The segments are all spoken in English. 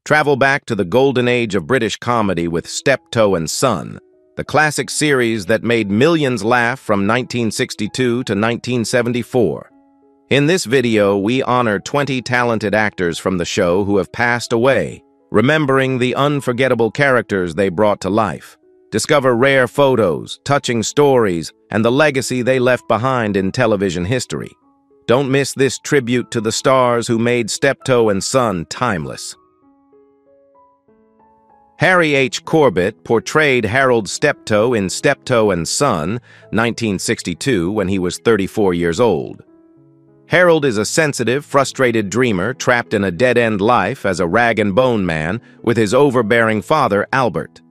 Travel back to the golden age of British comedy with Steptoe and Son, the classic series that made millions laugh from 1962 to 1974. In this video, we honor 20 talented actors from the show who have passed away, remembering the unforgettable characters they brought to life. Discover rare photos, touching stories, and the legacy they left behind in television history. Don't miss this tribute to the stars who made Steptoe and Son timeless. Harry H. Corbett portrayed Harold Steptoe in Steptoe and Son, 1962, when he was 34 years old. Harold is a sensitive, frustrated dreamer trapped in a dead-end life as a rag-and-bone man with his overbearing father, Albert.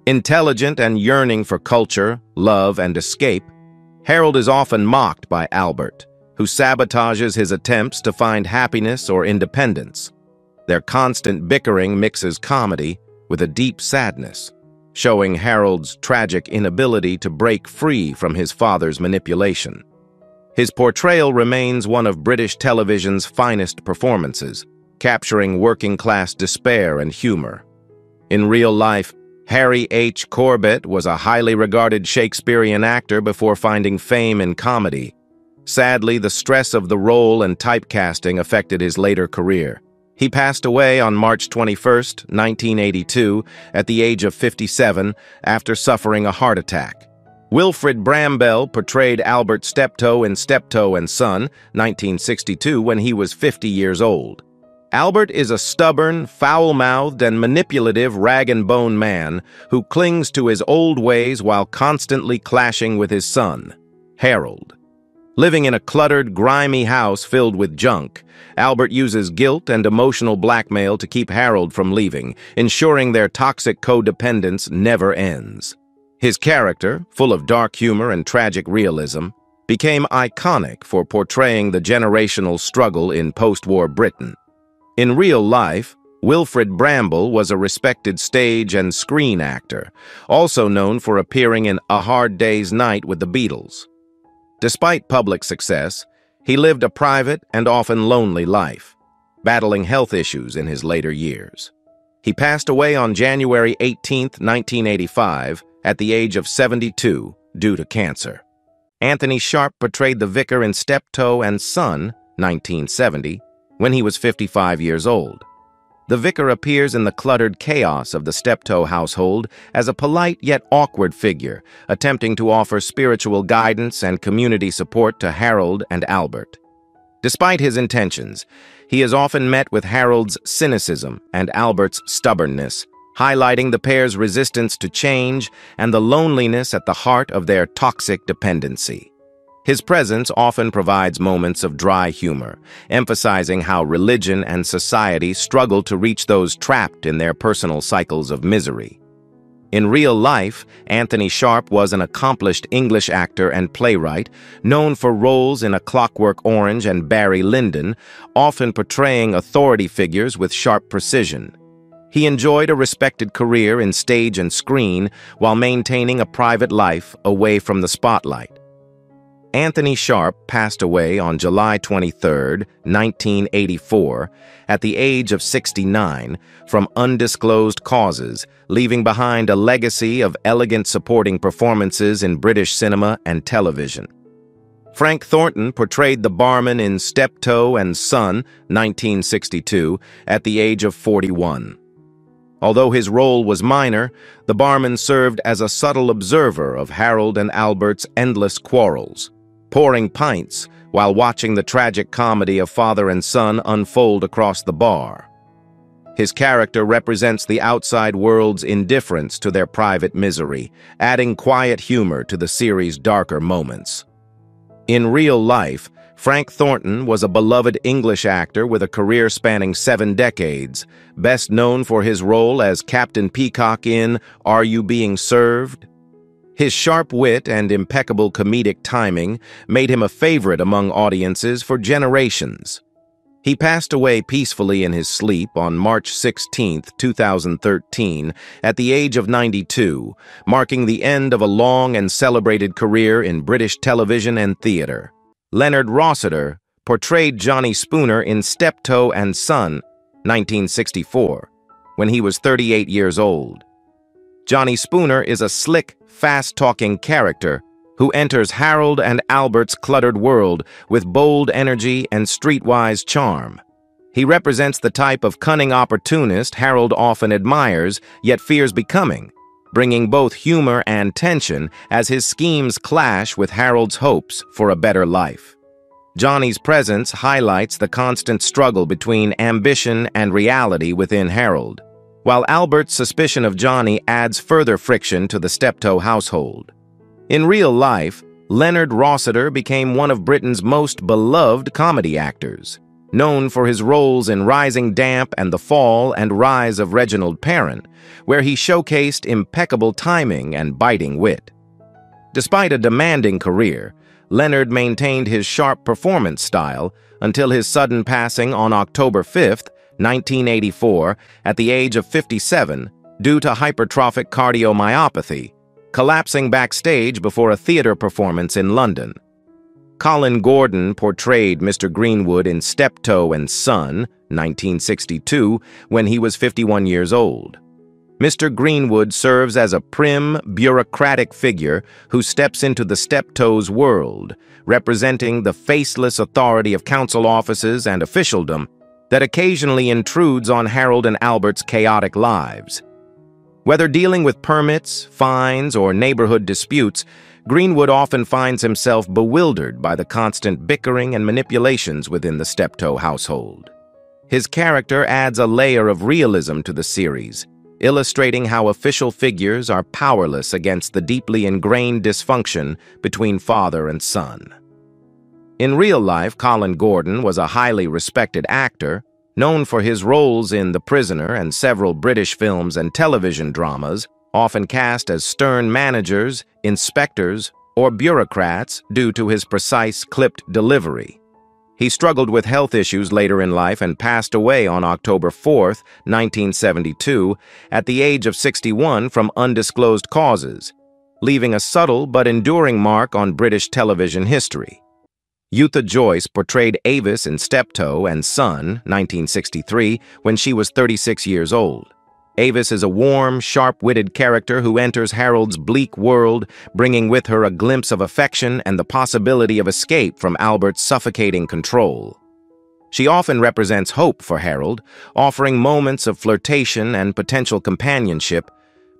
Intelligent and yearning for culture, love, and escape, Harold is often mocked by Albert, who sabotages his attempts to find happiness or independence. Their constant bickering mixes comedy with a deep sadness, showing Harold's tragic inability to break free from his father's manipulation. His portrayal remains one of British television's finest performances, capturing working-class despair and humor. In real life, Harry H. Corbett was a highly regarded Shakespearean actor before finding fame in comedy. Sadly, the stress of the role and typecasting affected his later career. He passed away on March 21, 1982, at the age of 57, after suffering a heart attack. Wilfried Brambell portrayed Albert Steptoe in Steptoe and Son, 1962, when he was 50 years old. Albert is a stubborn, foul-mouthed, and manipulative rag-and-bone man who clings to his old ways while constantly clashing with his son, Harold. Living in a cluttered, grimy house filled with junk, Albert uses guilt and emotional blackmail to keep Harold from leaving, ensuring their toxic codependence never ends. His character, full of dark humor and tragic realism, became iconic for portraying the generational struggle in post-war Britain. In real life, Wilfried Brambell was a respected stage and screen actor, also known for appearing in A Hard Day's Night with the Beatles. Despite public success, he lived a private and often lonely life, battling health issues in his later years. He passed away on January 18, 1985, at the age of 72 due to cancer. Anthony Sharp portrayed the vicar in Steptoe and Son, 1970, when he was 55 years old. The vicar appears in the cluttered chaos of the Steptoe household as a polite yet awkward figure, attempting to offer spiritual guidance and community support to Harold and Albert. Despite his intentions, he is often met with Harold's cynicism and Albert's stubbornness, highlighting the pair's resistance to change and the loneliness at the heart of their toxic dependency. His presence often provides moments of dry humor, emphasizing how religion and society struggle to reach those trapped in their personal cycles of misery. In real life, Anthony Sharp was an accomplished English actor and playwright, known for roles in A Clockwork Orange and Barry Lyndon, often portraying authority figures with sharp precision. He enjoyed a respected career in stage and screen while maintaining a private life away from the spotlight. Anthony Sharp passed away on July 23, 1984, at the age of 69 from undisclosed causes, leaving behind a legacy of elegant supporting performances in British cinema and television. Frank Thornton portrayed the barman in Steptoe and Son, 1962, at the age of 41. Although his role was minor, the barman served as a subtle observer of Harold and Albert's endless quarrels, pouring pints while watching the tragic comedy of father and son unfold across the bar. His character represents the outside world's indifference to their private misery, adding quiet humor to the series' darker moments. In real life, Frank Thornton was a beloved English actor with a career spanning 7 decades, best known for his role as Captain Peacock in Are You Being Served? His sharp wit and impeccable comedic timing made him a favorite among audiences for generations. He passed away peacefully in his sleep on March 16, 2013, at the age of 92, marking the end of a long and celebrated career in British television and theater. Leonard Rossiter portrayed Johnny Spooner in Steptoe and Son, 1964, when he was 38 years old. Johnny Spooner is a slick, fast-talking character who enters Harold and Albert's cluttered world with bold energy and streetwise charm. He represents the type of cunning opportunist Harold often admires, yet fears becoming, bringing both humor and tension as his schemes clash with Harold's hopes for a better life. Johnny's presence highlights the constant struggle between ambition and reality within Harold, while Albert's suspicion of Johnny adds further friction to the Steptoe household. In real life, Leonard Rossiter became one of Britain's most beloved comedy actors, known for his roles in Rising Damp and The Fall and Rise of Reginald Perrin, where he showcased impeccable timing and biting wit. Despite a demanding career, Leonard maintained his sharp performance style until his sudden passing on October 5, 1984, at the age of 57, due to hypertrophic cardiomyopathy, collapsing backstage before a theater performance in London. Colin Gordon portrayed Mr. Greenwood in Steptoe and Son, 1962, when he was 51 years old. Mr. Greenwood serves as a prim, bureaucratic figure who steps into the Steptoe's world, representing the faceless authority of council offices and officialdom that occasionally intrudes on Harold and Albert's chaotic lives. Whether dealing with permits, fines, or neighborhood disputes, Greenwood often finds himself bewildered by the constant bickering and manipulations within the Steptoe household. His character adds a layer of realism to the series, illustrating how official figures are powerless against the deeply ingrained dysfunction between father and son. In real life, Colin Gordon was a highly respected actor, known for his roles in The Prisoner and several British films and television dramas, often cast as stern managers, inspectors, or bureaucrats due to his precise, clipped delivery. He struggled with health issues later in life and passed away on October 4, 1972, at the age of 61 from undisclosed causes, leaving a subtle but enduring mark on British television history. Utha Joyce portrayed Avis in Steptoe and Son, 1963, when she was 36 years old. Avis is a warm, sharp-witted character who enters Harold's bleak world, bringing with her a glimpse of affection and the possibility of escape from Albert's suffocating control. She often represents hope for Harold, offering moments of flirtation and potential companionship,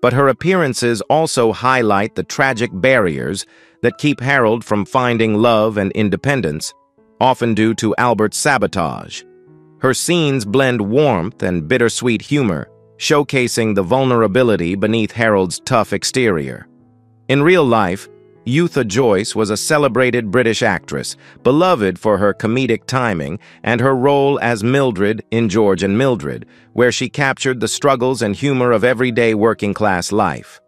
but her appearances also highlight the tragic barriers that keep Harold from finding love and independence, often due to Albert's sabotage. Her scenes blend warmth and bittersweet humor, showcasing the vulnerability beneath Harold's tough exterior. In real life, Utha Joyce was a celebrated British actress, beloved for her comedic timing and her role as Mildred in George and Mildred, where she captured the struggles and humor of everyday working-class life.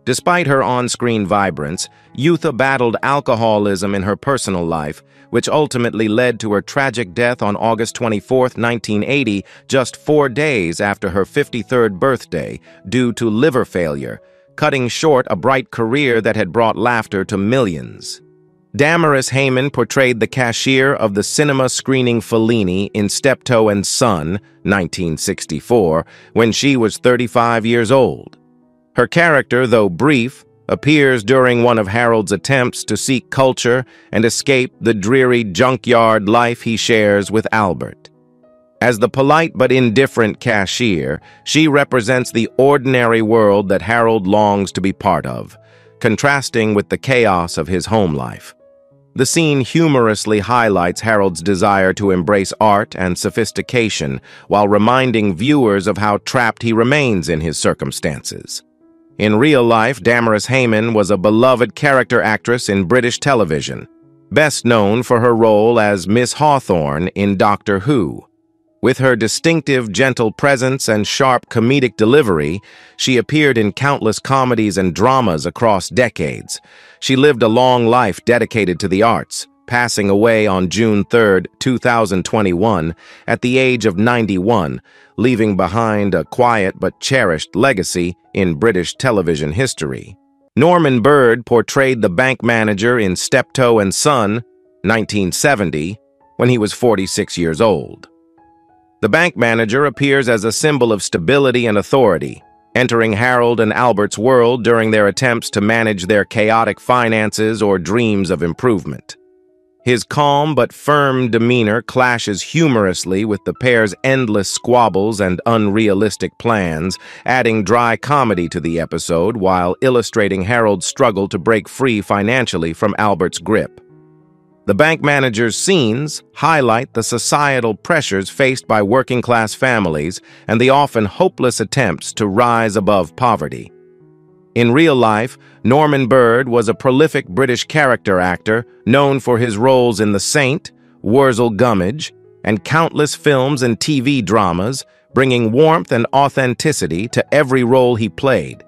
Despite her on-screen vibrance, Utha battled alcoholism in her personal life, which ultimately led to her tragic death on August 24, 1980, just 4 days after her 53rd birthday, due to liver failure, cutting short a bright career that had brought laughter to millions. Damaris Haymon portrayed the cashier of the cinema screening Fellini in Steptoe and Son, 1964, when she was 35 years old. Her character, though brief, appears during one of Harold's attempts to seek culture and escape the dreary junkyard life he shares with Albert. As the polite but indifferent cashier, she represents the ordinary world that Harold longs to be part of, contrasting with the chaos of his home life. The scene humorously highlights Harold's desire to embrace art and sophistication while reminding viewers of how trapped he remains in his circumstances. In real life, Damaris Haymon was a beloved character actress in British television, best known for her role as Miss Hawthorne in Doctor Who. With her distinctive, gentle presence and sharp comedic delivery, she appeared in countless comedies and dramas across decades. She lived a long life dedicated to the arts, passing away on June 3, 2021, at the age of 91, leaving behind a quiet but cherished legacy in British television history. Norman Bird portrayed the bank manager in Steptoe and Son, 1970, when he was 46 years old. The bank manager appears as a symbol of stability and authority, entering Harold and Albert's world during their attempts to manage their chaotic finances or dreams of improvement. His calm but firm demeanor clashes humorously with the pair's endless squabbles and unrealistic plans, adding dry comedy to the episode while illustrating Harold's struggle to break free financially from Albert's grip. The bank manager's scenes highlight the societal pressures faced by working-class families and the often hopeless attempts to rise above poverty. In real life, Norman Bird was a prolific British character actor known for his roles in The Saint, Wurzel Gummidge, and countless films and TV dramas, bringing warmth and authenticity to every role he played.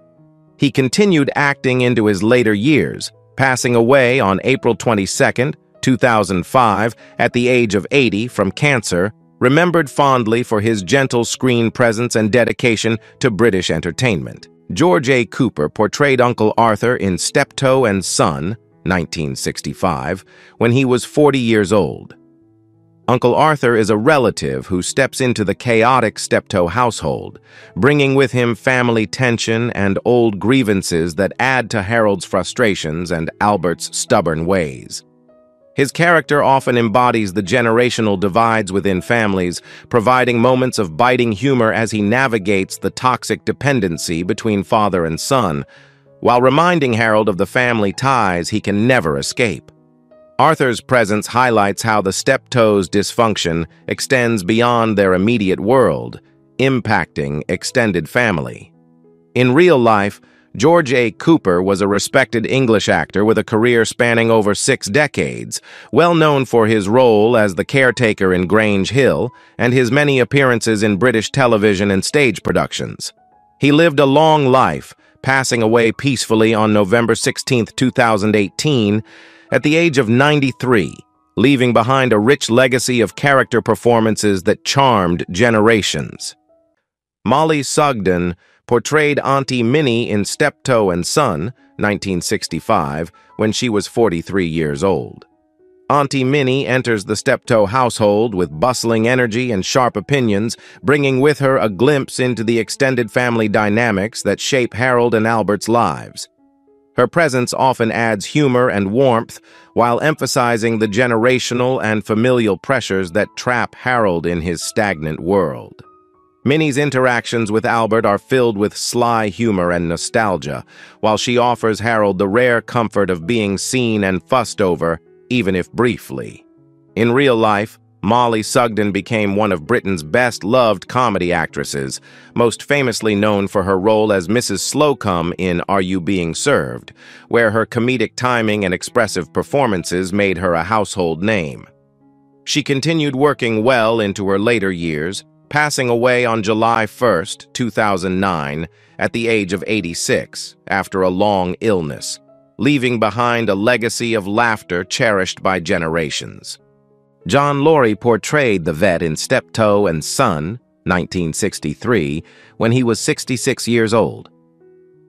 He continued acting into his later years, passing away on April 22, 2005, at the age of 80 from cancer, remembered fondly for his gentle screen presence and dedication to British entertainment. George A. Cooper portrayed Uncle Arthur in Steptoe and Son, 1965, when he was 40 years old. Uncle Arthur is a relative who steps into the chaotic Steptoe household, bringing with him family tension and old grievances that add to Harold's frustrations and Albert's stubborn ways. His character often embodies the generational divides within families, providing moments of biting humor as he navigates the toxic dependency between father and son, while reminding Harold of the family ties he can never escape. Arthur's presence highlights how the Steptoes' dysfunction extends beyond their immediate world, impacting extended family. In real life, George A. Cooper was a respected English actor with a career spanning over 6 decades, well known for his role as the caretaker in Grange Hill and his many appearances in British television and stage productions. He lived a long life, passing away peacefully on November 16, 2018, at the age of 93, leaving behind a rich legacy of character performances that charmed generations. Molly Sugdan portrayed Auntie Minnie in Steptoe and Son, 1965, when she was 43 years old. Auntie Minnie enters the Steptoe household with bustling energy and sharp opinions, bringing with her a glimpse into the extended family dynamics that shape Harold and Albert's lives. Her presence often adds humor and warmth while emphasizing the generational and familial pressures that trap Harold in his stagnant world. Minnie's interactions with Albert are filled with sly humor and nostalgia, while she offers Harold the rare comfort of being seen and fussed over, even if briefly. In real life, Molly Sugdan became one of Britain's best-loved comedy actresses, most famously known for her role as Mrs. Slocum in Are You Being Served?, where her comedic timing and expressive performances made her a household name. She continued working well into her later years, passing away on July 1, 2009, at the age of 86, after a long illness, leaving behind a legacy of laughter cherished by generations. John Lurie portrayed the vet in Steptoe and Son, 1963, when he was 66 years old.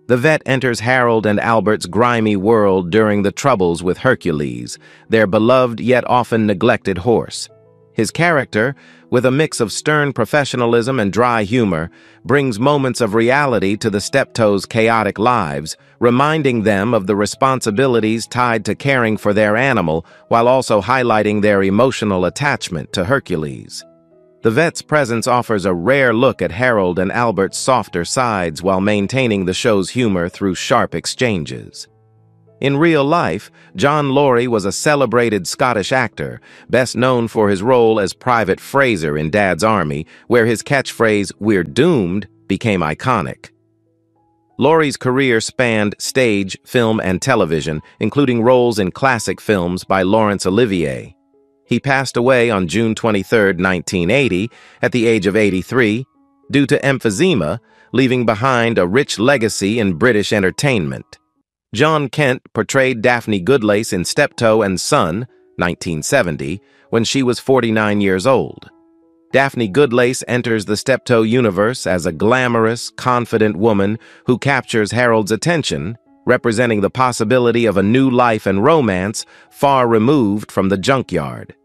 The vet enters Harold and Albert's grimy world during the troubles with Hercules, their beloved yet often neglected horse. His character, with a mix of stern professionalism and dry humor, brings moments of reality to the Steptoes' chaotic lives, reminding them of the responsibilities tied to caring for their animal while also highlighting their emotional attachment to Hercules. The vet's presence offers a rare look at Harold and Albert's softer sides while maintaining the show's humor through sharp exchanges. In real life, John Lurie was a celebrated Scottish actor, best known for his role as Private Fraser in Dad's Army, where his catchphrase, "We're doomed," became iconic. Laurie's career spanned stage, film, and television, including roles in classic films by Laurence Olivier. He passed away on June 23, 1980, at the age of 83, due to emphysema, leaving behind a rich legacy in British entertainment. John Kent portrayed Daphne Goodlace in Steptoe and Son, 1970, when she was 49 years old. Daphne Goodlace enters the Steptoe universe as a glamorous, confident woman who captures Harold's attention, representing the possibility of a new life and romance far removed from the junkyard.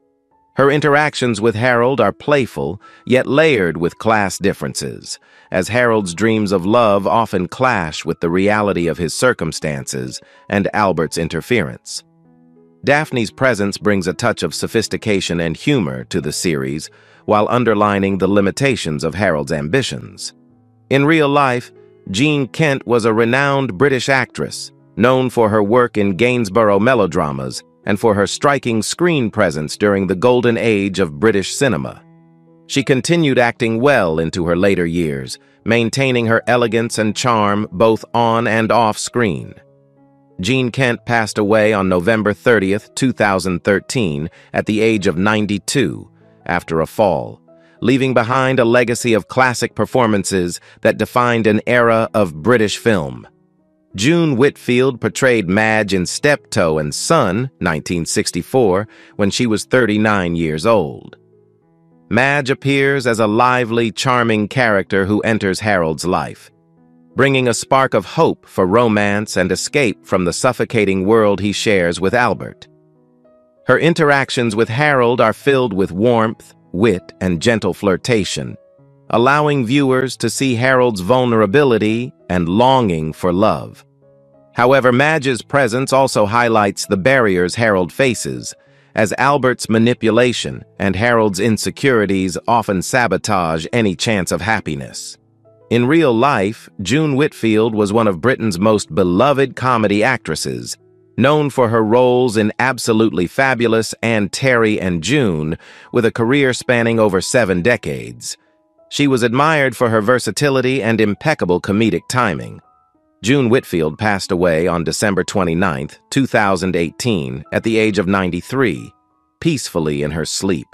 Her interactions with Harold are playful, yet layered with class differences, as Harold's dreams of love often clash with the reality of his circumstances and Albert's interference. Daphne's presence brings a touch of sophistication and humor to the series, while underlining the limitations of Harold's ambitions. In real life, Jean Kent was a renowned British actress, known for her work in Gainsborough melodramas and for her striking screen presence during the golden age of British cinema. She continued acting well into her later years, maintaining her elegance and charm both on and off screen. Jean Kent passed away on November 30th, 2013, at the age of 92, after a fall, leaving behind a legacy of classic performances that defined an era of British film. June Whitfield portrayed Madge in Steptoe and Son, 1964, when she was 39 years old. Madge appears as a lively, charming character who enters Harold's life, bringing a spark of hope for romance and escape from the suffocating world he shares with Albert. Her interactions with Harold are filled with warmth, wit, and gentle flirtation, allowing viewers to see Harold's vulnerability and longing for love. However, Madge's presence also highlights the barriers Harold faces, as Albert's manipulation and Harold's insecurities often sabotage any chance of happiness. In real life, June Whitfield was one of Britain's most beloved comedy actresses, known for her roles in Absolutely Fabulous and Terry and June, with a career spanning over 7 decades. She was admired for her versatility and impeccable comedic timing. June Whitfield passed away on December 29, 2018, at the age of 93, peacefully in her sleep,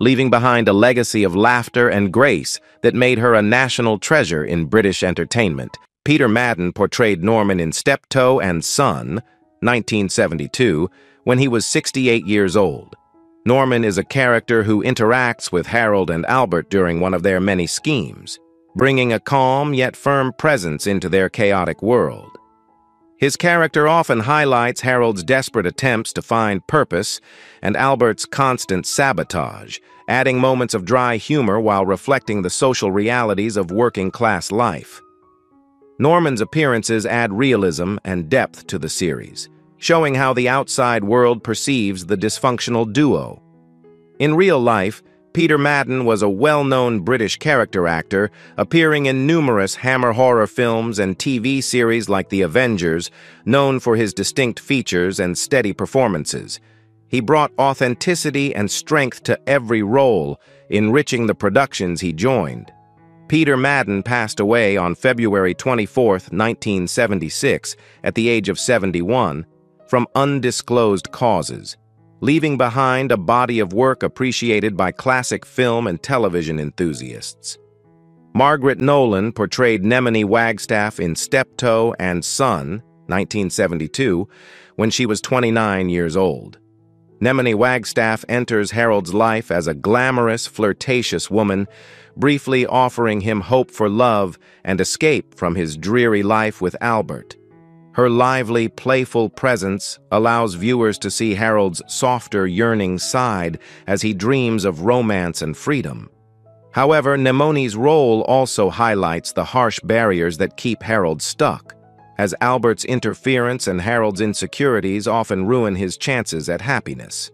leaving behind a legacy of laughter and grace that made her a national treasure in British entertainment. Peter Madden portrayed Norman in Steptoe and Son, 1972, when he was 68 years old. Norman is a character who interacts with Harold and Albert during one of their many schemes, bringing a calm yet firm presence into their chaotic world. His character often highlights Harold's desperate attempts to find purpose and Albert's constant sabotage, adding moments of dry humor while reflecting the social realities of working-class life. Norman's appearances add realism and depth to the series, showing how the outside world perceives the dysfunctional duo. In real life, Peter Madden was a well-known British character actor, appearing in numerous Hammer horror films and TV series like The Avengers, known for his distinct features and steady performances. He brought authenticity and strength to every role, enriching the productions he joined. Peter Madden passed away on February 24, 1976, at the age of 71, from undisclosed causes, leaving behind a body of work appreciated by classic film and television enthusiasts. Margaret Nolan portrayed Nemone Wagstaff in Steptoe and Son, 1972, when she was 29 years old. Nemone Wagstaff enters Harold's life as a glamorous, flirtatious woman, briefly offering him hope for love and escape from his dreary life with Albert. Her lively, playful presence allows viewers to see Harold's softer, yearning side as he dreams of romance and freedom. However, Nemone's role also highlights the harsh barriers that keep Harold stuck, as Albert's interference and Harold's insecurities often ruin his chances at happiness.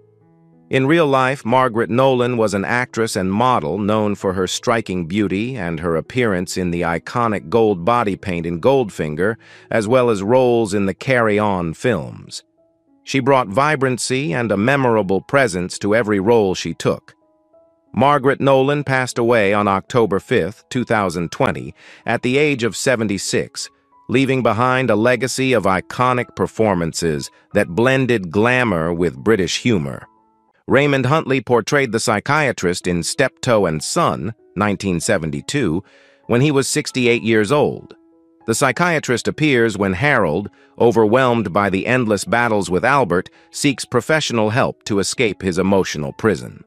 In real life, Margaret Nolan was an actress and model known for her striking beauty and her appearance in the iconic gold body paint in Goldfinger, as well as roles in the Carry On films. She brought vibrancy and a memorable presence to every role she took. Margaret Nolan passed away on October 5, 2020, at the age of 76, leaving behind a legacy of iconic performances that blended glamour with British humor. Raymond Huntley portrayed the psychiatrist in Steptoe and Son, 1972, when he was 68 years old. The psychiatrist appears when Harold, overwhelmed by the endless battles with Albert, seeks professional help to escape his emotional prison.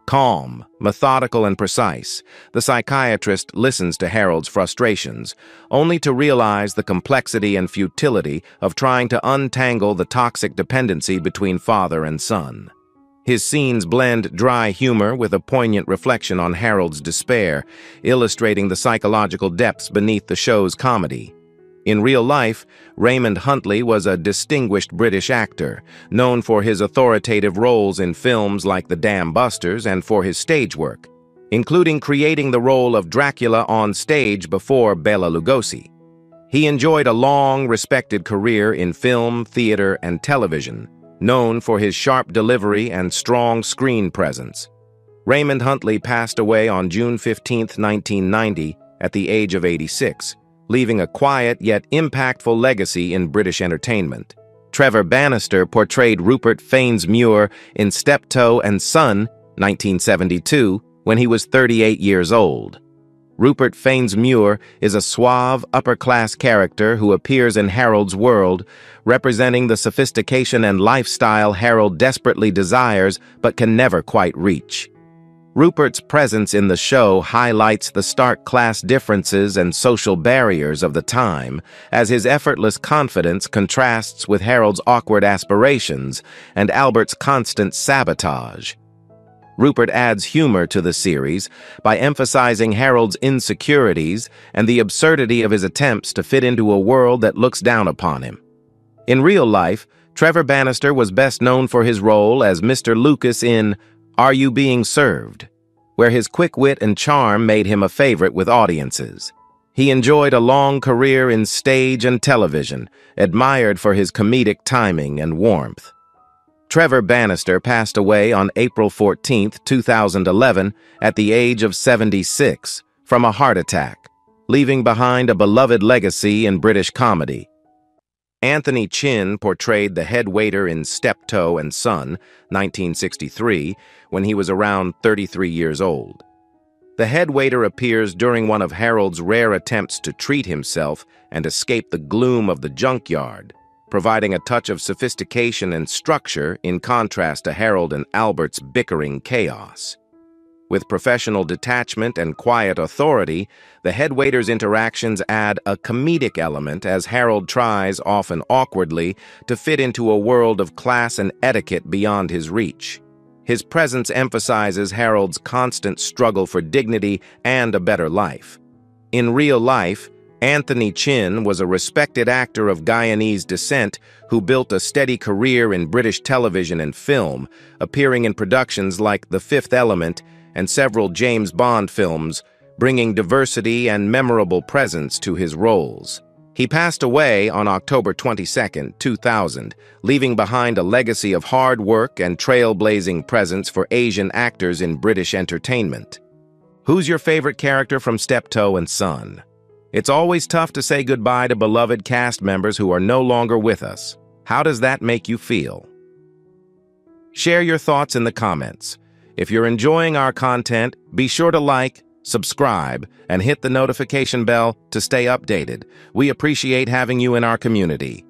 Calm, methodical, and precise, the psychiatrist listens to Harold's frustrations, only to realize the complexity and futility of trying to untangle the toxic dependency between father and son. His scenes blend dry humor with a poignant reflection on Harold's despair, illustrating the psychological depths beneath the show's comedy. In real life, Raymond Huntley was a distinguished British actor, known for his authoritative roles in films like The Dam Busters and for his stage work, including creating the role of Dracula on stage before Bela Lugosi. He enjoyed a long, respected career in film, theater, and television, known for his sharp delivery and strong screen presence. Raymond Huntley passed away on June 15, 1990, at the age of 86, leaving a quiet yet impactful legacy in British entertainment. Trevor Banister portrayed Rupert Fanes-Muir in Steptoe and Son, 1972, when he was 38 years old. Rupert Fanes-Muir is a suave, upper-class character who appears in Harold's world, representing the sophistication and lifestyle Harold desperately desires but can never quite reach. Rupert's presence in the show highlights the stark class differences and social barriers of the time, as his effortless confidence contrasts with Harold's awkward aspirations and Albert's constant sabotage. Rupert adds humor to the series by emphasizing Harold's insecurities and the absurdity of his attempts to fit into a world that looks down upon him. In real life, Trevor Banister was best known for his role as Mr. Lucas in Are You Being Served?, where his quick wit and charm made him a favorite with audiences. He enjoyed a long career in stage and television, admired for his comedic timing and warmth. Trevor Banister passed away on April 14, 2011, at the age of 76, from a heart attack, leaving behind a beloved legacy in British comedy. Anthony Chin portrayed the head waiter in Steptoe and Son, 1963, when he was around 33 years old. The head waiter appears during one of Harold's rare attempts to treat himself and escape the gloom of the junkyard, providing a touch of sophistication and structure in contrast to Harold and Albert's bickering chaos. With professional detachment and quiet authority, the head waiter's interactions add a comedic element as Harold tries, often awkwardly, to fit into a world of class and etiquette beyond his reach. His presence emphasizes Harold's constant struggle for dignity and a better life. In real life, Anthony Chin was a respected actor of Guyanese descent who built a steady career in British television and film, appearing in productions like The Fifth Element and several James Bond films, bringing diversity and memorable presence to his roles. He passed away on October 22, 2000, leaving behind a legacy of hard work and trailblazing presence for Asian actors in British entertainment. Who's your favorite character from Steptoe and Son? It's always tough to say goodbye to beloved cast members who are no longer with us. How does that make you feel? Share your thoughts in the comments. If you're enjoying our content, be sure to like, subscribe, and hit the notification bell to stay updated. We appreciate having you in our community.